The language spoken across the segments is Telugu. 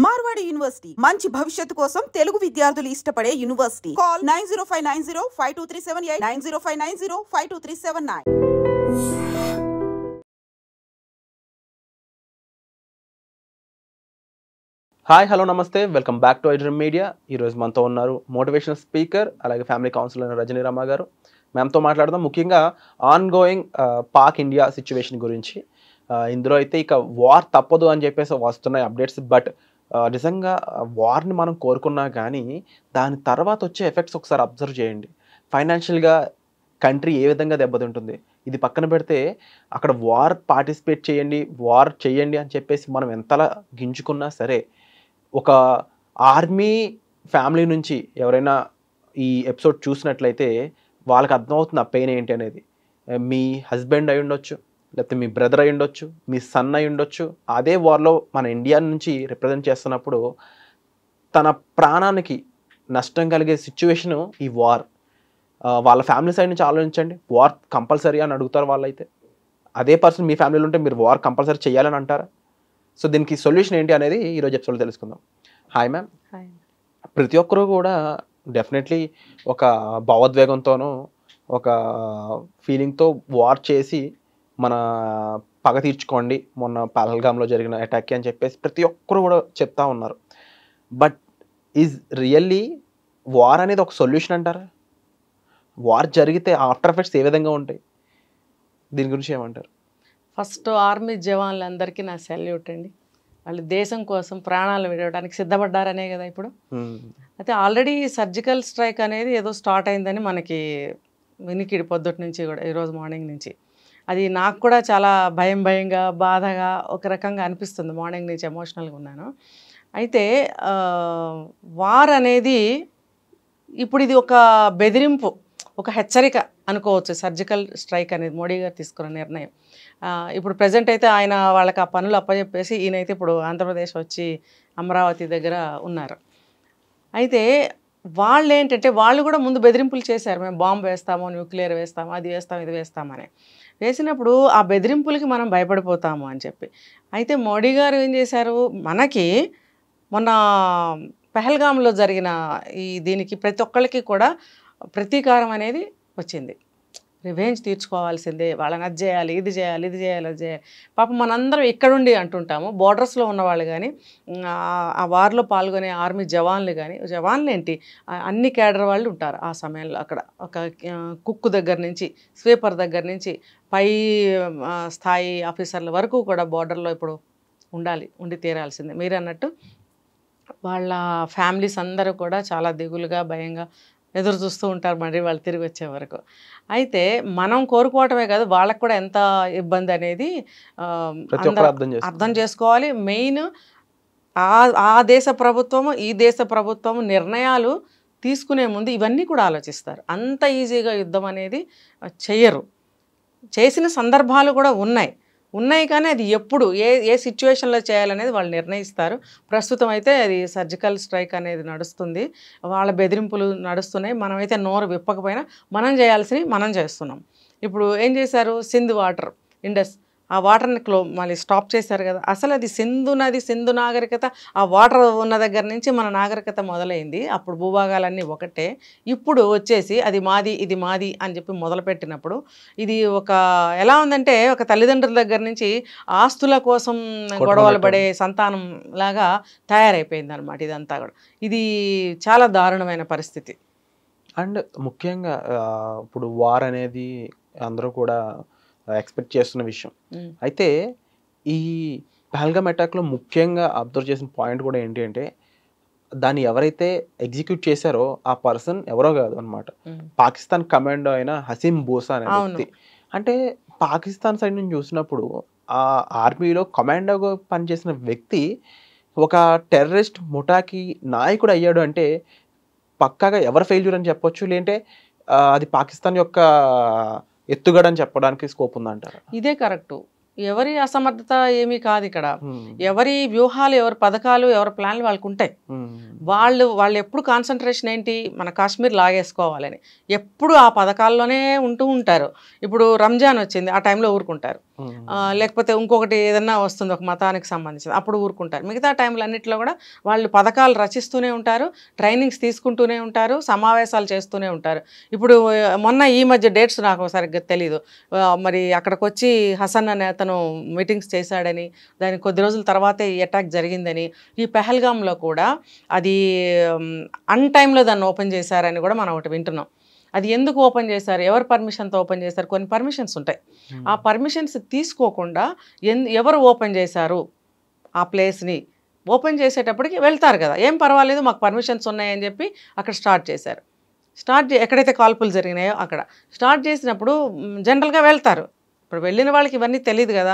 మార్వాడి యూనివర్సిటీ మంచి భవిష్యత్తు కోసం తెలుగు విద్యార్థులు ఇష్టపడే యూనివర్సిటీ. కాల్ 9059052378 9059052379. హాయ్ హలో నమస్తే, welcome back to iDream media. ఈరోజు మనతో ఉన్నారు మోటివేషనల్ స్పీకర్ అలాగే ఫ్యామిలీ కౌన్సిలర్ రజనీ రామ గారు. మ్యామ్తో మాట్లాడదాం ముఖ్యంగా on going Pak India situation గురించి. ఇందులో అయితే ఇక వార్ తప్పదు అని చెప్పేసి వస్తున్నాయి అప్డేట్స్. బట్ నిజంగా వార్ని మనం కోరుకున్నా కానీ దాని తర్వాత వచ్చే ఎఫెక్ట్స్ ఒకసారి అబ్జర్వ్ చేయండి. ఫైనాన్షియల్గా కంట్రీ ఏ విధంగా దెబ్బతింటుంది. ఇది పక్కన పెడితే అక్కడ వార్ పార్టిసిపేట్ చేయండి అని చెప్పేసి మనం ఎంతలా గింజుకున్నా సరే, ఒక ఆర్మీ ఫ్యామిలీ నుంచి ఎవరైనా ఈ ఎపిసోడ్ చూసినట్లయితే వాళ్ళకి అర్థమవుతుంది ఆ పెయిన్ ఏంటి అనేది. మీ హస్బెండ్ అయి ఉండొచ్చు, లేకపోతే మీ బ్రదర్ అయి ఉండొచ్చు, మీ సన్ అయి ఉండొచ్చు. అదే వార్లో మన ఇండియా నుంచి రిప్రజెంట్ చేస్తున్నప్పుడు తన ప్రాణానికి నష్టం కలిగే సిచ్యువేషను ఈ వార్. వాళ్ళ ఫ్యామిలీ సైడ్ నుంచి ఆలోచించండి. వార్ కంపల్సరీ అని అడుగుతారు వాళ్ళైతే. అదే పర్సన్ మీ ఫ్యామిలీలో ఉంటే మీరు వార్ కంపల్సరీ చేయాలని అంటారా? సో దీనికి సొల్యూషన్ ఏంటి అనేది ఈరోజు ఎపిసోడ్లో తెలుసుకుందాం. Hi ma'am. ప్రతి ఒక్కరూ కూడా డెఫినెట్లీ ఒక భావోద్వేగంతోనూ ఒక ఫీలింగ్తో వార్ చేసి మన పగ తీర్చుకోండి మొన్న పహల్గామ్లో జరిగిన అటాక్ అని చెప్పేసి ప్రతి ఒక్కరు కూడా చెప్తా ఉన్నారు. బట్ ఈజ్ రియల్లీ వార్ అనేది ఒక సొల్యూషన్ అంటారా? వార్ జరిగితే ఆఫ్టర్ ఎఫెక్ట్స్ ఏ విధంగా ఉంటాయి? దీని గురించి ఏమంటారు? ఫస్ట్ ఆర్మీ జవాన్లందరికీ నా సెల్యూట్ అండి. వాళ్ళు దేశం కోసం ప్రాణాలు విడవడానికి సిద్ధపడ్డారనే కదా ఇప్పుడు. అయితే ఆల్రెడీ సర్జికల్ స్ట్రైక్ అనేది ఏదో స్టార్ట్ అయిందని మనకి వినికిడి పొద్దుటి నుంచి కూడా, ఈరోజు మార్నింగ్ నుంచి. అది నాకు కూడా చాలా భయంగా బాధగా ఒక రకంగా అనిపిస్తుంది. మార్నింగ్ నుంచి ఎమోషనల్గా ఉన్నాను. అయితే వార్ అనేది ఇప్పుడు ఇది ఒక బెదిరింపు, ఒక హెచ్చరిక అనుకోవచ్చు. సర్జికల్ స్ట్రైక్ అనేది మోడీ గారు తీసుకున్న నిర్ణయం. ఇప్పుడు ప్రజెంట్ అయితే ఆయన వాళ్ళకి ఆ పనులు అప్పచెప్పేసి ఈయనైతే ఇప్పుడు ఆంధ్రప్రదేశ్ వచ్చి అమరావతి దగ్గర ఉన్నారు. అయితే వాళ్ళు ఏంటంటే వాళ్ళు కూడా ముందు బెదిరింపులు చేశారు. మేము బాంబు వేస్తాము, న్యూక్లియర్ వేస్తాము, అది వేస్తాం, ఇది వేస్తామని. వేసినప్పుడు ఆ బెదిరింపులకి మనం భయపడిపోతాము అని చెప్పి. అయితే మోడీ గారు ఏం చేశారు, మనకి మొన్న పహల్గామ్లో జరిగిన దీనికి ప్రతి ఒక్కళ్ళకి కూడా ప్రతీకారం అనేది వచ్చింది. రివెంజ్ తీర్చుకోవాల్సిందే, వాళ్ళని అది చేయాలి, ఇది చేయాలి, అది చేయాలి. పాపం మనందరం ఇక్కడుండి అంటుంటాము, బోర్డర్స్లో ఉన్నవాళ్ళు కానీ, ఆ వార్లో పాల్గొనే ఆర్మీ జవాన్లు కానీ, జవాన్లు ఏంటి అన్ని క్యాడర్ వాళ్ళు ఉంటారు ఆ సమయంలో అక్కడ. ఒక కుక్కు దగ్గర నుంచి, స్వీపర్ దగ్గర నుంచి పై స్థాయి ఆఫీసర్ల వరకు కూడా బోర్డర్లో ఇప్పుడు ఉండి తీరాల్సిందే. మీరు అన్నట్టు వాళ్ళ ఫ్యామిలీస్ అందరూ కూడా చాలా దిగులుగా భయంగా ఎదురు చూస్తూ ఉంటారు మరి వాళ్ళు తిరిగి వచ్చే వరకు. అయితే మనం కోరుకోవటమే కాదు, వాళ్ళకు కూడా ఎంత ఇబ్బంది అనేది అర్థం చేసుకోవాలి. మెయిన్ ఆ దేశ ప్రభుత్వము ఈ దేశ ప్రభుత్వము నిర్ణయాలు తీసుకునే ముందు ఇవన్నీ కూడా ఆలోచిస్తారు. అంత ఈజీగా యుద్ధం అనేది చెయ్యరు. చేసిన సందర్భాలు కూడా ఉన్నాయి కానీ అది ఎప్పుడు ఏ సిచ్యువేషన్లో చేయాలనేది వాళ్ళు నిర్ణయిస్తారు. ప్రస్తుతం అయితే అది సర్జికల్ స్ట్రైక్ అనేది నడుస్తుంది, వాళ్ళ బెదిరింపులు నడుస్తున్నాయి. మనమైతే నోరు విప్పకపోయినా మనం చేయాల్సినవి మనం చేస్తున్నాం. ఇప్పుడు ఏం చేశారు, సింధు వాటర్ ఇండస్ ఆ వాటర్ని మళ్ళీ స్టాప్ చేశారు కదా. అసలు అది సింధు నాగరికత, ఆ వాటర్ ఉన్న దగ్గర నుంచి మన నాగరికత మొదలైంది. అప్పుడు భూభాగాలన్నీ ఒకటే. ఇప్పుడు వచ్చేసి అది మాది ఇది మాది అని చెప్పి మొదలుపెట్టినప్పుడు ఇది ఎలా ఉందంటే ఒక తల్లిదండ్రుల దగ్గర నుంచి ఆస్తుల కోసం గొడవలు పడే సంతానం లాగా తయారైపోయింది అనమాట ఇదంతా కూడా. ఇది చాలా దారుణమైన పరిస్థితి. అండ్ ముఖ్యంగా ఇప్పుడు వార్ అనేది అందరూ కూడా ఎక్స్పెక్ట్ చేస్తున్న విషయం. అయితే ఈ పహల్గామ్ అటాక్లో ముఖ్యంగా అబ్జర్వ్ చేసిన పాయింట్ కూడా ఏంటి అంటే, దాన్ని ఎవరైతే ఎగ్జిక్యూట్ చేశారో ఆ పర్సన్ ఎవరో కాదు అనమాట, పాకిస్తాన్ కమాండో అయిన హసీం బూసా అనే వ్యక్తి. అంటే పాకిస్తాన్ సైడ్ నుంచి చూసినప్పుడు ఆ ఆర్మీలో కమాండోగా పనిచేసిన వ్యక్తి ఒక టెర్రరిస్ట్ ముఠాకి నాయకుడు అయ్యాడు అంటే పక్కాగా ఎవరు ఫెయిల్యూర్ అని చెప్పొచ్చు, లేదంటే అది పాకిస్తాన్ యొక్క ఎత్తుగడని చెప్పడానికి స్కోప్ ఉందంటారా? ఇదే కరెక్టు. ఎవరి అసమర్థత ఏమీ కాదు ఇక్కడ. ఎవరి వ్యూహాలు, ఎవరి పథకాలు, ఎవరి ప్లాన్లు వాళ్ళకు ఉంటాయి. వాళ్ళు ఎప్పుడు కాన్సన్ట్రేషన్ ఏంటి, మన కాశ్మీర్ లాగేసుకోవాలని ఎప్పుడు ఆ పథకాల్లోనే ఉంటూ ఉంటారు. ఇప్పుడు రంజాన్ వచ్చింది, ఆ టైంలో ఊరుకుంటారు. లేకపోతే ఇంకొకటి ఏదన్నా వస్తుంది ఒక మతానికి సంబంధించింది అప్పుడు ఊరుకుంటారు. మిగతా టైంలో అన్నింటిలో కూడా వాళ్ళు పథకాలు రచిస్తూనే ఉంటారు, ట్రైనింగ్స్ తీసుకుంటూనే ఉంటారు, సమావేశాలు చేస్తూనే ఉంటారు. ఇప్పుడు మొన్న ఈ మధ్య డేట్స్ నాకు సరిగ్గా తెలీదు, మరి అక్కడికి వచ్చి హసన్ అనే అతను మీటింగ్స్ చేశాడని, దానికి కొద్ది రోజుల తర్వాతే ఈ అటాక్ జరిగిందని, ఈ పెహల్గాంలో కూడా అది అన్ టైంలో దాన్ని ఓపెన్ చేశారని కూడా మనం ఒకటి వింటున్నాం. అది ఎందుకు ఓపెన్ చేశారు, ఎవరు పర్మిషన్తో ఓపెన్ చేశారు, కొన్ని పర్మిషన్స్ ఉంటాయి. ఆ పర్మిషన్స్ తీసుకోకుండా ఎవరు ఓపెన్ చేశారు ఆ ప్లేస్ని ఓపెన్ చేసేటప్పటికి వెళ్తారు కదా, ఏం పర్వాలేదు మాకు పర్మిషన్స్ ఉన్నాయని చెప్పి అక్కడ స్టార్ట్ చేశారు. ఎక్కడైతే కాల్పులు జరిగినాయో అక్కడ స్టార్ట్ చేసినప్పుడు జనరల్గా వెళ్తారు. ఇప్పుడు వెళ్ళిన వాళ్ళకి ఇవన్నీ తెలియదు కదా,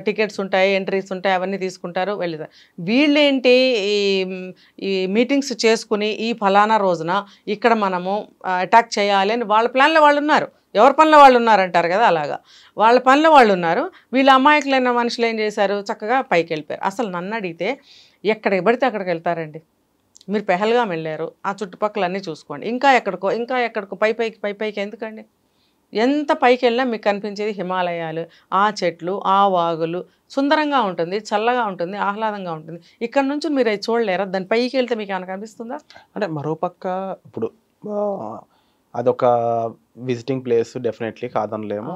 టికెట్స్ ఉంటాయి, ఎంట్రీస్ ఉంటాయి, అవన్నీ తీసుకుంటారు, వెళ్ళిదారు. వీళ్ళేంటి ఈ మీటింగ్స్ చేసుకుని ఈ ఫలానా రోజున ఇక్కడ మనము అటాక్ చేయాలి అని వాళ్ళ ప్లాన్లో వాళ్ళు ఉన్నారు. ఎవరి పనిలో వాళ్ళు ఉన్నారంటారు కదా, అలాగా వాళ్ళ పనిలో వాళ్ళు ఉన్నారు. వీళ్ళ అమాయకులైన మనుషులు ఏం చేశారు, చక్కగా పైకి వెళ్ళిపోయారు. అసలు నన్ను అడిగితే ఎక్కడికి పడితే అక్కడికి వెళ్తారండి. మీరు పెహల్గాం వెళ్ళారు, ఆ చుట్టుపక్కల అన్నీ చూసుకోండి, ఇంకా ఎక్కడికో పైకి ఎందుకండి? ఎంత పైకి వెళ్ళినా మీకు కనిపించేది హిమాలయాలు, ఆ చెట్లు, ఆ వాగులు, సుందరంగా ఉంటుంది, చల్లగా ఉంటుంది, ఆహ్లాదంగా ఉంటుంది. ఇక్కడ నుంచి మీరు అది చూడలేరా? దాని పైకి వెళ్తే మీకు ఏమైనా కనిపిస్తుందా? అంటే మరోపక్క ఇప్పుడు అదొక విజిటింగ్ ప్లేస్, డెఫినెట్లీ కాదనలేము.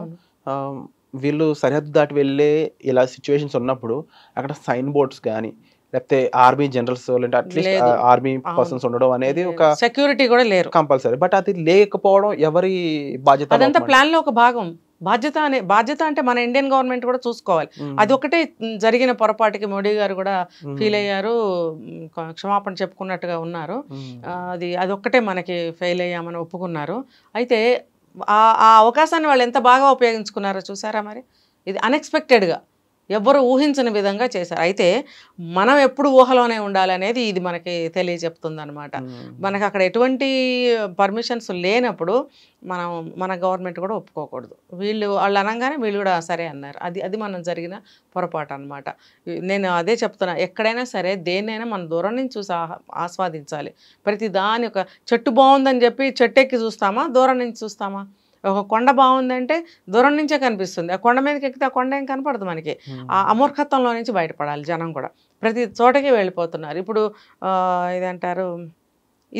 వీళ్ళు సరిహద్దు దాటి వెళ్ళే ఇలా సిచ్యువేషన్స్ ఉన్నప్పుడు అక్కడ సైన్ బోర్డ్స్ కానీ లేకపోతే ఆర్మీ జనరల్స్ లేదంటే అట్లీస్ట్ ఆర్మీ పర్సన్స్ ఉండడం అనేది ఒక సెక్యూరిటీ కూడా లేరు, కంపల్సరీ. బట్ అది లేకపోవడం ఎవరి బాధ్యత? అదంతా ప్లాన్ లో ఒక భాగం. బాధ్యత అంటే మన ఇండియన్ గవర్నమెంట్ కూడా చూసుకోవాలి. అది ఒకటే జరిగిన పొరపాటుకి మోడీ గారు కూడా ఫీల్ అయ్యారు, క్షమాపణ చెప్పుకున్నట్టుగా ఉన్నారు. అది ఒక్కటే మనకి ఫెయిల్ అయ్యామని ఒప్పుకున్నారు. అయితే ఆ అవకాశాన్ని వాళ్ళు ఎంత బాగా ఉపయోగించుకున్నారో చూసారా? మరి ఇది అన్ఎక్స్పెక్టెడ్గా ఎవ్వరు ఊహించని విధంగా చేశారు. అయితే మనం ఎప్పుడు ఊహలోనే ఉండాలనేది ఇది మనకి తెలియజెప్తుంది అనమాట. మనకు అక్కడ ఎటువంటి పర్మిషన్స్ లేనప్పుడు మన గవర్నమెంట్ కూడా ఒప్పుకోకూడదు. వాళ్ళు అనగానే వీళ్ళు కూడా సరే అన్నారు. అది మనం జరిగిన పొరపాటు అనమాట. నేను అదే చెప్తున్నా, ఎక్కడైనా సరే దేన్నైనా మనం దూరం నుంచి చూసి ఆస్వాదించాలి. ప్రతి దాని ఒక చెట్టు బాగుందని చెప్పి చెట్టు ఎక్కి చూస్తామా, దూరం నుంచి చూస్తామా? ఒక కొండ బాగుందంటే దూరం నుంచే కనిపిస్తుంది, ఆ కొండ మీదకి ఎక్కితే ఆ కొండ ఏం కనపడదు మనకి. ఆ అమూర్ఖత్వంలో నుంచి బయటపడాలి. జనం కూడా ప్రతి చోటకి వెళ్ళిపోతున్నారు. ఇప్పుడు ఇదంటారు,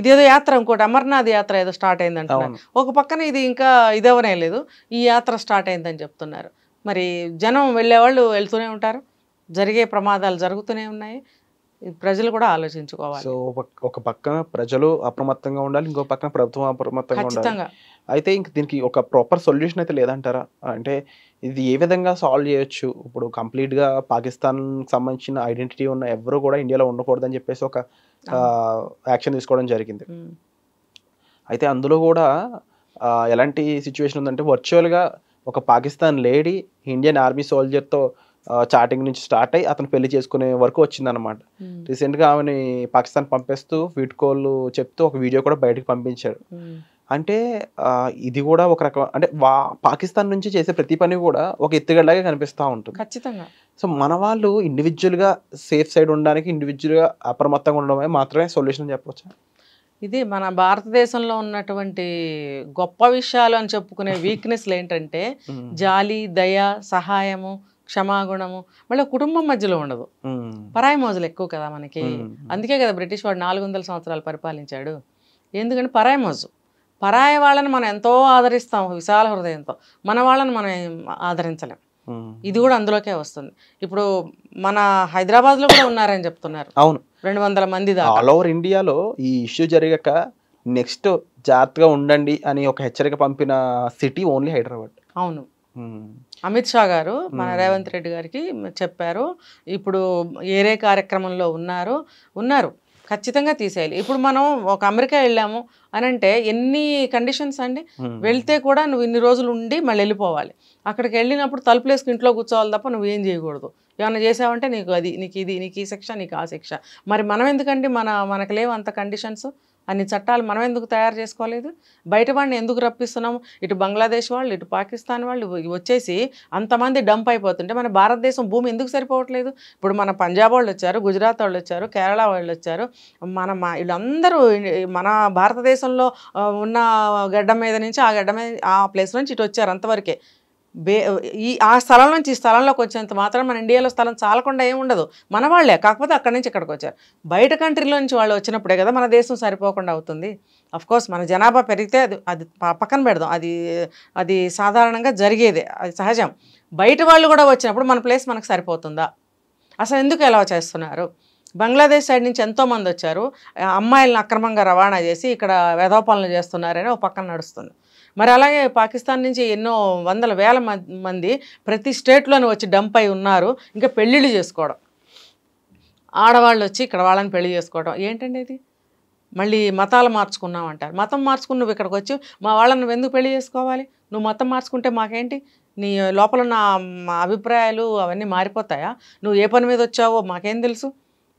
ఇదేదో యాత్ర, ఇంకోటి అమర్నాథ్ యాత్ర ఏదో స్టార్ట్ అయిందంటున్నారు. ఒక పక్కన ఇది ఇంకా ఇదవనే లేదు, ఈ యాత్ర స్టార్ట్ అయిందని చెప్తున్నారు. మరి జనం వెళ్ళేవాళ్ళు వెళ్తూనే ఉంటారు, జరిగే ప్రమాదాలు జరుగుతూనే ఉన్నాయి. ప్రజలు కూడా ఆలోచించుకోవాలి. సో ఒక పక్కన ప్రజలు అప్రమత్తంగా ఉండాలి, ఇంకో పక్కన ప్రభుత్వం అప్రమత్తంగా ఉండాలి. అయితే ఇంక దీనికి ఒక ప్రాపర్ సొల్యూషన్ అయితే లేదంటారా? అంటే ఇది ఏ విధంగా సాల్వ్ చేయొచ్చు? ఇప్పుడు కంప్లీట్గా పాకిస్తాన్ సంబంధించిన ఐడెంటిటీ ఉన్న ఎవరు కూడా ఇండియాలో ఉండకూడదని చెప్పేసి ఒక యాక్షన్ తీసుకోవడం జరిగింది. అయితే అందులో కూడా ఎలాంటి సిచ్యువేషన్ ఉందంటే, వర్చువల్గా ఒక పాకిస్తాన్ లేడీ ఇండియన్ ఆర్మీ సోల్జర్తో చాటింగ్ నుంచి స్టార్ట్ అయ్యి అతను పెళ్లి చేసుకునే వరకు వచ్చిందనమాట. రీసెంట్గా ఆమెని పాకిస్తాన్ పంపేస్తూ వీడ్కోలు చెప్తూ ఒక వీడియో కూడా బయటకు పంపించాడు. అంటే ఇది కూడా ఒక రకం, అంటే పాకిస్తాన్ నుంచి చేసే ప్రతి పని కూడా ఒక ఎత్తుగడలాగే కనిపిస్తూ ఉంటుంది. ఖచ్చితంగా. సో మన వాళ్ళు ఇండివిజువల్గా సేఫ్ సైడ్ ఉండడానికి ఇండివిజువల్గా అప్రమత్తంగా ఉండడమే మాత్రమే సొల్యూషన్ అని చెప్పొచ్చు. ఇది మన భారతదేశంలో ఉన్నటువంటి గొప్ప విషయాలు అని చెప్పుకునే వీక్నెస్లు ఏంటంటే జాలి, దయ, సహాయము, క్షమాగుణము, మళ్ళీ కుటుంబం మధ్యలో ఉండదు. పరాయి మోజులు ఎక్కువ కదా మనకి. అందుకే కదా బ్రిటిష్ వాడు 400 సంవత్సరాలు పరిపాలించాడు. ఎందుకంటే పరాయి మోజు. పరాయి వాళ్ళని మనం ఎంతో ఆదరిస్తాం విశాల హృదయంతో, మన వాళ్ళని మనం ఆదరించలేం. ఇది కూడా అందులోకే వస్తుంది. ఇప్పుడు మన హైదరాబాద్లో కూడా ఉన్నారని చెప్తున్నారు. అవును, 200 మంది దాకా. ఆల్ ఓవర్ ఇండియాలో ఈ ఇష్యూ జరిగాక నెక్స్ట్ జాగ్రత్తగా ఉండండి అని ఒక హెచ్చరిక పంపిన సిటీ ఓన్లీ హైదరాబాద్. అవును, అమిత్ షా గారు మన రేవంత్ రెడ్డి గారికి చెప్పారు, ఇప్పుడు ఏరే కార్యక్రమంలో ఉన్నారు ఖచ్చితంగా తీసేయాలి. ఇప్పుడు మనం ఒక అమెరికా వెళ్ళాము అని అంటే ఎన్ని కండిషన్స్ అండి. వెళ్తే కూడా నువ్వు ఇన్ని రోజులు ఉండి మళ్ళీ వెళ్ళిపోవాలి. అక్కడికి వెళ్ళినప్పుడు తలుపులు వేసుకుని ఇంట్లో కూర్చోవాలి తప్ప నువ్వు ఏం చేయకూడదు. ఏమైనా చేసావంటే నీకు ఈ శిక్ష, నీకు ఆ శిక్ష. మరి మనం ఎందుకండి మనకు లేవు అంత కండిషన్స్, అన్ని చట్టాలు మనం ఎందుకు తయారు చేసుకోలేదు? బయట వాడిని ఎందుకు రప్పిస్తున్నాము? ఇటు బంగ్లాదేశ్ వాళ్ళు, ఇటు పాకిస్తాన్ వాళ్ళు వచ్చేసి అంతమంది డంప్ అయిపోతుంటే మన భారతదేశం భూమి ఎందుకు సరిపోవట్లేదు? ఇప్పుడు మన పంజాబ్ వాళ్ళు వచ్చారు, గుజరాత్ వాళ్ళు వచ్చారు, కేరళ వాళ్ళు వచ్చారు, వీళ్ళందరూ మన భారతదేశంలో ఉన్న గడ్డ మీద నుంచి ఆ ప్లేస్ నుంచి ఇటు వచ్చారు, అంతవరకే. ఆ స్థలం నుంచి ఈ స్థలంలోకి వచ్చేంత మాత్రం మన ఇండియాలో స్థలం చాలకుండా ఏమి ఉండదు, మన వాళ్ళే, కాకపోతే అక్కడి నుంచి ఇక్కడికి వచ్చారు. బయట కంట్రీలో నుంచి వాళ్ళు వచ్చినప్పుడే కదా మన దేశం సరిపోకుండా అవుతుంది. కోర్స్ మన జనాభా పెరిగితే అది అది పక్కన పెడదాం, అది సాధారణంగా జరిగేదే, అది సహజం. బయట వాళ్ళు కూడా వచ్చినప్పుడు మన ప్లేస్ మనకు సరిపోతుందా? అసలు ఎందుకు ఎలా చేస్తున్నారు? బంగ్లాదేశ్ సైడ్ నుంచి ఎంతోమంది వచ్చారు, అమ్మాయిలను అక్రమంగా రవాణా చేసి ఇక్కడ వెధోపనలు చేస్తున్నారని ఒక పక్కన నడుస్తుంది. మరి అలాగే పాకిస్తాన్ నుంచి ఎన్నో వందల వేల మంది ప్రతి స్టేట్లోనే వచ్చి డంప్ అయి ఉన్నారు. ఇంకా పెళ్ళిళ్ళు చేసుకోవడం, ఆడవాళ్ళు వచ్చి ఇక్కడ వాళ్ళని పెళ్లి చేసుకోవడం ఏంటండి ఇది? మళ్ళీ మతాలు మార్చుకున్నావు అంటారు. మతం మార్చుకుని నువ్వు ఇక్కడికి వచ్చి మా వాళ్ళని నువ్వు ఎందుకు పెళ్లి చేసుకోవాలి? నువ్వు మతం మార్చుకుంటే మాకేంటి? నీ లోపల ఉన్న అభిప్రాయాలు అవన్నీ మారిపోతాయా? నువ్వు ఏ పని మీద వచ్చావో మాకేం తెలుసు?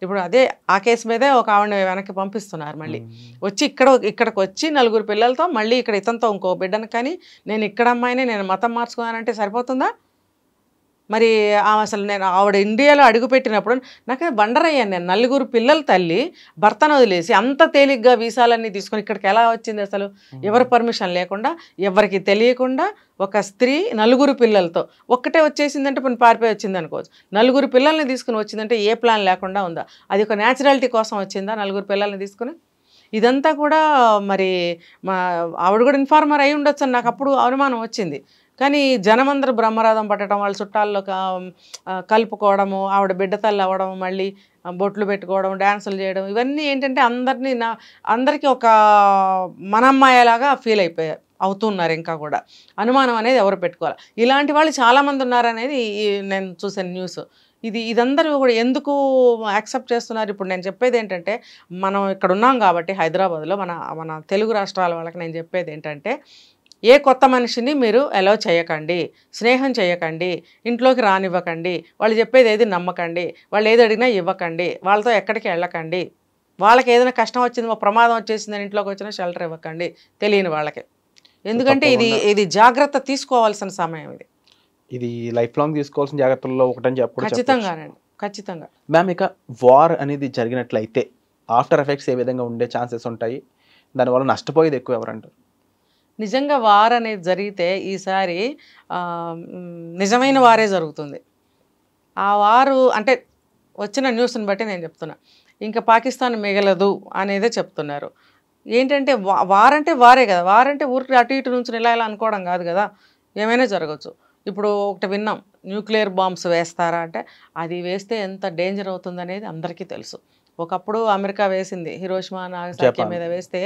ఇప్పుడు అదే ఆ కేసు మీదే ఒక ఆవిడ వెనక్కి పంపిస్తున్నారు. మళ్ళీ వచ్చి ఇక్కడికి వచ్చి 4 పిల్లలతో మళ్ళీ ఇక్కడ ఇతనితో ఇంకో బిడ్డను కానీ నేను ఇక్కడ అమ్మాయిని నేను మతం మార్చుకున్నానంటే సరిపోతుందా? మరి అసలు నేను ఆవిడ ఇండియాలో అడుగుపెట్టినప్పుడు నాకు బండరయ్యాను. నేను 4 పిల్లల తల్లి భర్తను వదిలేసి అంత తేలిగ్గా వీసాలన్నీ తీసుకొని ఇక్కడికి ఎలా వచ్చింది? అసలు ఎవరి పర్మిషన్ లేకుండా, ఎవరికి తెలియకుండా ఒక స్త్రీ 4 పిల్లలతో ఒక్కటే వచ్చేసిందంటే పని పారిపోయి వచ్చింది అనుకోవచ్చు. 4 పిల్లల్ని తీసుకుని వచ్చిందంటే ఏ ప్లాన్ లేకుండా ఉందా? అది ఒక న్యాచురాలిటీ కోసం వచ్చిందా 4 పిల్లల్ని తీసుకుని? ఇదంతా కూడా మరి ఆవిడ కూడా ఇన్ఫార్మర్ అయి ఉండొచ్చు అని నాకు అప్పుడు అనుమానం వచ్చింది. కానీ జనమందరూ బ్రహ్మరథం పట్టడం, వాళ్ళ చుట్టాల్లో కలుపుకోవడము, ఆవిడ బిడ్డ తల్లి అవ్వడం, మళ్ళీ బొట్లు పెట్టుకోవడం, డ్యాన్సులు చేయడం, ఇవన్నీ ఏంటంటే అందరికీ ఒక మనమ్మాయేలాగా ఫీల్ అవుతున్నారు. ఇంకా కూడా అనుమానం అనేది ఎవరు పెట్టుకోవాలి? ఇలాంటి వాళ్ళు చాలామంది ఉన్నారనేది నేను చూసిన న్యూస్. ఇదందరూ కూడా ఎందుకు యాక్సెప్ట్ చేస్తున్నారు? ఇప్పుడు నేను చెప్పేది ఏంటంటే, మనం ఇక్కడ ఉన్నాం కాబట్టి హైదరాబాద్లో మన తెలుగు రాష్ట్రాల వాళ్ళకి నేను చెప్పేది ఏంటంటే, ఏ కొత్త మనిషిని మీరు అలౌ చేయకండి, స్నేహం చేయకండి, ఇంట్లోకి రానివ్వకండి, వాళ్ళు చెప్పేది ఏది నమ్మకండి, వాళ్ళు ఏది అడిగినా ఇవ్వకండి, వాళ్ళతో ఎక్కడికి వెళ్ళకండి, వాళ్ళకి ఏదైనా కష్టం వచ్చింది, ప్రమాదం వచ్చేసిందని ఇంట్లోకి వచ్చినా షెల్టర్ ఇవ్వకండి తెలియని వాళ్ళకి. ఎందుకంటే ఇది జాగ్రత్త తీసుకోవాల్సిన సమయం. ఇది లైఫ్ లాంగ్ తీసుకోవాల్సిన జాగ్రత్తల్లో ఒకటని చెప్పడం ఖచ్చితంగానండి, ఖచ్చితంగా. మ్యామ్, ఇక వార్ అనేది జరిగినట్లయితే ఆఫ్టర్ ఎఫెక్ట్స్ ఏ విధంగా ఉండే ఛాన్సెస్ ఉంటాయి? దానివల్ల నష్టపోయేది ఎక్కువ ఎవరంటారు? నిజంగా వార్ అనేది జరిగితే ఈసారి నిజమైన వారే జరుగుతుంది. ఆ వారు అంటే వచ్చిన న్యూస్ని బట్టి నేను చెప్తున్నా, ఇంకా పాకిస్తాన్ మిగలదు అనేదే చెప్తున్నారు. ఏంటంటే వార్ అంటే వారే కదా, వార్ అంటే ఊరికి అటు ఇటు నుంచి ఇలా అనుకోవడం కాదు కదా, ఏమైనా జరగచ్చు. ఇప్పుడు ఒకటి విన్నాం, న్యూక్లియర్ బాంబ్స్ వేస్తారా అంటే, అది వేస్తే ఎంత డేంజర్ అవుతుందనేది అందరికీ తెలుసు. ఒకప్పుడు అమెరికా వేసింది, హిరోషిమా నాగసాకి మీద వేస్తే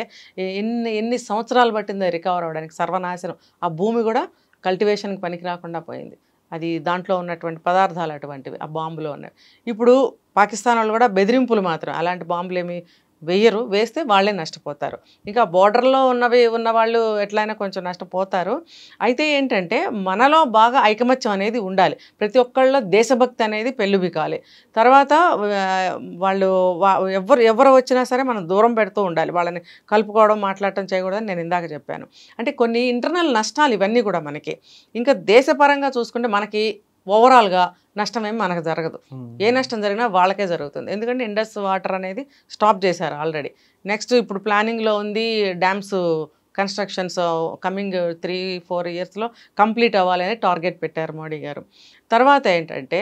ఎన్ని సంవత్సరాలు పట్టిందో రికవర్ అవ్వడానికి, సర్వనాశనం. ఆ భూమి కూడా కల్టివేషన్కి పనికి రాకుండా పోయింది. అది దాంట్లో ఉన్నటువంటి పదార్థాలు అటువంటివి, ఆ బాంబులో ఉన్నవి. ఇప్పుడు పాకిస్తాన్ వాళ్ళు కూడా బెదిరింపులు మాత్రం, అలాంటి బాంబులు ఏమి వేయరు, వేస్తే వాళ్ళే నష్టపోతారు. ఇంకా బోర్డర్లో ఉన్న వాళ్ళు ఎట్లయినా కొంచెం నష్టపోతారు. అయితే ఏంటంటే మనలో బాగా ఐకమత్యం అనేది ఉండాలి, ప్రతి ఒక్కళ్ళలో దేశభక్తి అనేది పెళ్ళుబికాలి. తర్వాత వాళ్ళు ఎవరు వచ్చినా సరే మనం దూరం పెడుతూ ఉండాలి, వాళ్ళని కలుపుకోవడం, మాట్లాడటం చేయకూడదని నేను ఇందాక చెప్పాను. అంటే కొన్ని ఇంటర్నల్ నష్టాలు ఇవన్నీ కూడా మనకి. ఇంకా దేశపరంగా చూసుకుంటే మనకి ఓవరాల్గా నష్టం ఏమి మనకు జరగదు. ఏ నష్టం జరిగినా వాళ్ళకే జరుగుతుంది. ఎందుకంటే ఇండస్ వాటర్ అనేది స్టాప్ చేశారు ఆల్రెడీ. నెక్స్ట్ ఇప్పుడు ప్లానింగ్లో ఉంది, డ్యామ్స్ కన్స్ట్రక్షన్స్ కమింగ్ 3-4 ఇయర్స్లో కంప్లీట్ అవ్వాలని టార్గెట్ పెట్టారు మోడీ గారు. తర్వాత ఏంటంటే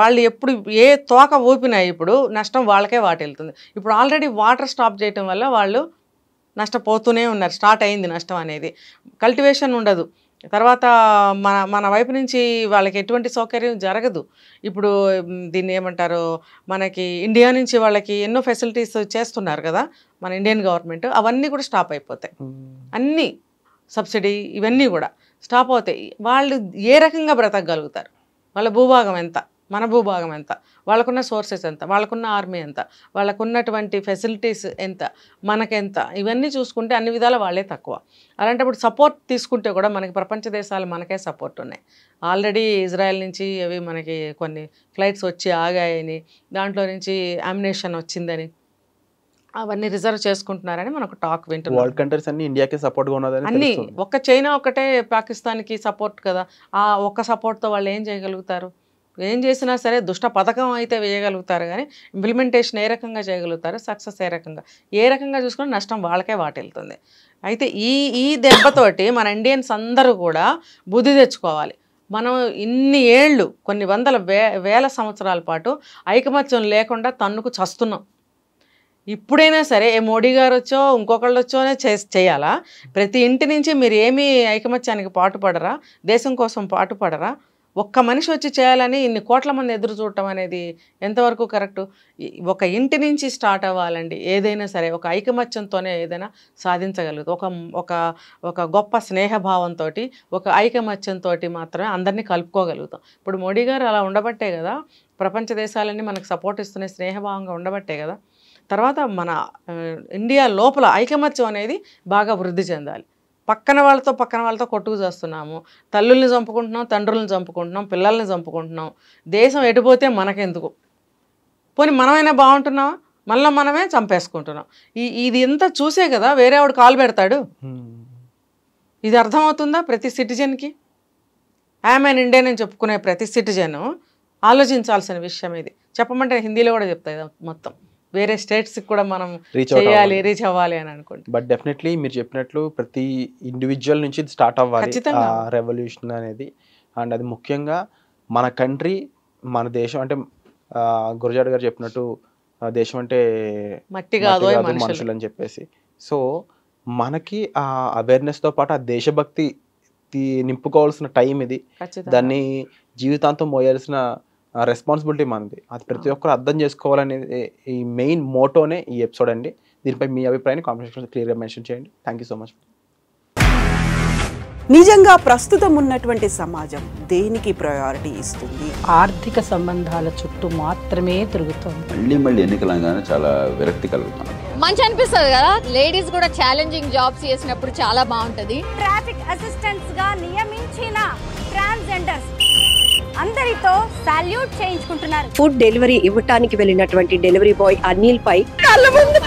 వాళ్ళు ఎప్పుడు ఏ తోక ఊపినా ఇప్పుడు నష్టం వాళ్ళకే వాటిల్తుంది. ఇప్పుడు ఆల్రెడీ వాటర్ స్టాప్ చేయటం వల్ల వాళ్ళు నష్టపోతూనే ఉన్నారు, స్టార్ట్ అయింది నష్టం అనేది. కల్టివేషన్ ఉండదు, తర్వాత మన వైపు నుంచి వాళ్ళకి ఎటువంటి సౌకర్యం జరగదు. ఇప్పుడు దీన్ని ఏమంటారు, మనకి ఇండియా నుంచి వాళ్ళకి ఎన్నో ఫెసిలిటీస్ చేస్తున్నారు కదా మన ఇండియన్ గవర్నమెంట్, అవన్నీ కూడా స్టాప్ అయిపోతాయి. అన్నీ సబ్సిడీ ఇవన్నీ కూడా స్టాప్ అవుతాయి. వాళ్ళు ఏ రకంగా బ్రతకగలుగుతారు? వాళ్ళ భూభాగం ఎంత, మన భూభాగం ఎంత, వాళ్ళకున్న సోర్సెస్ ఎంత, వాళ్ళకున్న ఆర్మీ ఎంత, వాళ్ళకున్నటువంటి ఫెసిలిటీస్ ఎంత, మనకెంత, ఇవన్నీ చూసుకుంటే అన్ని విధాలు వాళ్ళే తక్కువ. అలాంటప్పుడు సపోర్ట్ తీసుకుంటే కూడా మనకి ప్రపంచ దేశాలు మనకే సపోర్ట్ ఉన్నాయి. ఆల్రెడీ ఇజ్రాయెల్ నుంచి అవి మనకి కొన్ని ఫ్లైట్స్ వచ్చి ఆగాయని, దాంట్లో నుంచి అమ్యునిషన్ వచ్చిందని, అవన్నీ రిజర్వ్ చేసుకుంటున్నారని మనకు టాక్ వింటున్నాం. వరల్డ్ కంట్రీస్ అన్ని ఇండియాకి సపోర్ట్గా ఉన్నదని అన్నీ ఒక్క చైనా ఒకటే పాకిస్తాన్కి సపోర్ట్ కదా, ఆ ఒక్క సపోర్ట్తో వాళ్ళు ఏం చేయగలుగుతారు? ఏం చేసినా సరే దుష్ట పథకం అయితే వేయగలుగుతారు, కానీ ఇంప్లిమెంటేషన్ ఏ రకంగా చేయగలుగుతారు, సక్సెస్ ఏ రకంగా చూసుకుని నష్టం వాళ్ళకే వాటిల్తుంది. అయితే ఈ దెబ్బతోటి మన ఇండియన్స్ అందరూ కూడా బుద్ధి తెచ్చుకోవాలి. మనం ఇన్ని ఏళ్ళు, కొన్ని వందల వేల సంవత్సరాల పాటు ఐకమత్యం లేకుండా తన్నుకు చస్తున్నాం. ఇప్పుడైనా సరే మోడీ గారు వచ్చో ఇంకొకళ్ళు వచ్చోనే చేయాలా? ప్రతి ఇంటి నుంచి మీరు ఏమీ ఐకమత్యానికి పాటుపడరా, దేశం కోసం పాటుపడరా? ఒక్క మనిషి వచ్చి చేయాలని ఇన్ని కోట్ల మంది ఎదురు చూడటం అనేది ఎంతవరకు కరెక్టు? ఒక ఇంటి నుంచి స్టార్ట్ అవ్వాలండి ఏదైనా సరే. ఒక ఐకమత్యంతోనే ఏదైనా సాధించగలుగుతాం. ఒక గొప్ప స్నేహభావంతో, ఒక ఐకమత్యంతో మాత్రమే అందరినీ కలుపుకోగలుగుతాం. ఇప్పుడు మోడీ గారు అలా ఉండబట్టే కదా ప్రపంచ దేశాలన్నీ మనకు సపోర్ట్ ఇస్తున్నాయి, స్నేహభావంగా ఉండబట్టే కదా. తర్వాత మన ఇండియా లోపల ఐకమత్యం అనేది బాగా వృద్ధి చెందాలి. పక్కన వాళ్ళతో కొట్టుకు చేస్తున్నాము, తల్లుల్ని చంపుకుంటున్నాం, తండ్రులను చంపుకుంటున్నాం, పిల్లల్ని చంపుకుంటున్నాం. దేశం ఎటుపోతే మనకెందుకు? పోనీ మనమైనా బాగుంటున్నావా? మనమే చంపేసుకుంటున్నాం. ఇది ఎంత చూసే కదా వేరే వాడు కాలు పెడతాడు. ఇది అర్థమవుతుందా ప్రతి సిటిజన్కి? ఐఎమ్ ఎన్ ఇండియన్ అని చెప్పుకునే ప్రతి సిటిజన్ ఆలోచించాల్సిన విషయం ఇది. చెప్పమంటే హిందీలో కూడా చెప్తాయి మొత్తం. వేరే స్టేట్స్కి కూడా మనం చేయాలి, రీచ్ అవ్వాలి అని అనుకోండి. బట్ డెఫినెట్లీ మీరు చెప్పినట్లు ప్రతి ఇండివిజువల్ నుంచి స్టార్ట్ అవ్వాలి రెవల్యూషన్ అనేది. అండ్ అది ముఖ్యంగా మన కంట్రీ, మన దేశం అంటే గురజాడ గారు చెప్పినట్టు దేశం అంటే మట్టి కాదు మనుషులు అని చెప్పేసి. సో మనకి ఆ అవేర్నెస్తో పాటు ఆ దేశభక్తి నింపుకోవాల్సిన టైం ఇది. దాన్ని జీవితాంతం మోయాల్సిన రెస్పాన్సిబిలిటీ మనది. అది ప్రతి ఒక్కరు అర్థం చేసుకోవాలనేది ఈ మెయిన్ మోటోనే ఈ ఎపిసోడ్ అండి. దీనిపై మీ అభిప్రాయాన్ని కామెంట్ సెక్షన్లో క్లియర్గా మెన్షన్ చేయండి. Thank you so much. నిజంగా ప్రస్తుతం ఉన్నటువంటి సమాజం దేనికి ప్రయారిటీ ఇస్తుంది? ఆర్థిక సంబంధాల చుట్టూ మాత్రమే తిరుగుతుంది. మళ్ళీ ఎన్నికలంగానే చాలా విరక్తి కలుగుతాం. మంచి అనిపిస్తుంది కదా, లేడీస్ కూడా ఛాలెంజింగ్ జాబ్స్ చేసినప్పుడు చాలా బాగుంటది. ట్రాఫిక్ అసిస్టెంట్స్ గా నియమించిన ట్రాన్స్జెండర్స్ అందరితో సాల్యూట్ చేయించుకుంటున్నారు. ఫుడ్ డెలివరీ ఇవ్వటానికి వెళ్ళినటువంటి డెలివరీ బాయ్ అనిల్ పై కళ్ళ ముందు